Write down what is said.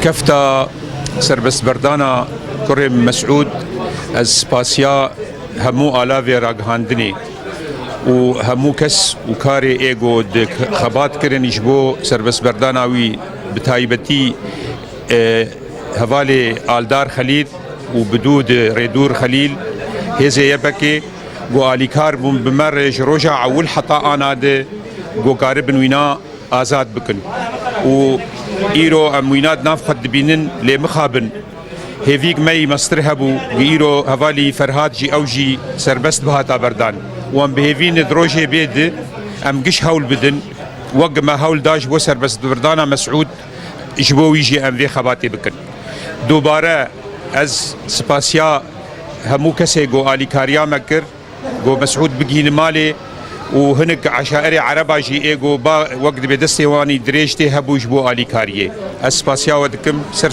كفتا سربست بردانا كرم مسعود اسباسيا همو آلاوي راگهاندني و همو کس و کاری ایگو خبات کرن جبو سربست برداناوی بتایبتی حوالی آلدار خلیل و بدود ریدور خلیل هزه یبکی گو آلیکار بوم بمر جروجا عول حطا آناده گو قارب وینا آزاد بکن و ایرو اموینات ناف خد بینن لی مخابن هیویگ می مستر هبو ایرو حوالی فرهاد جی او جی سربست بهاتا بردان وام بهيفين دروجي بيد ام قش هول بدن وق ما هول داش بو سربست بردانا مسعود جبو يجي ام في خباتي بكن دوباره از سباسيا همو كسي جو آلي كاريا مكر جو مسعود بقين مالي وهنك عشائري عربا جي ايجو با وقت بدستي واني دريجتي هبو جبو آلي كاريه اسباسيا ودكم سر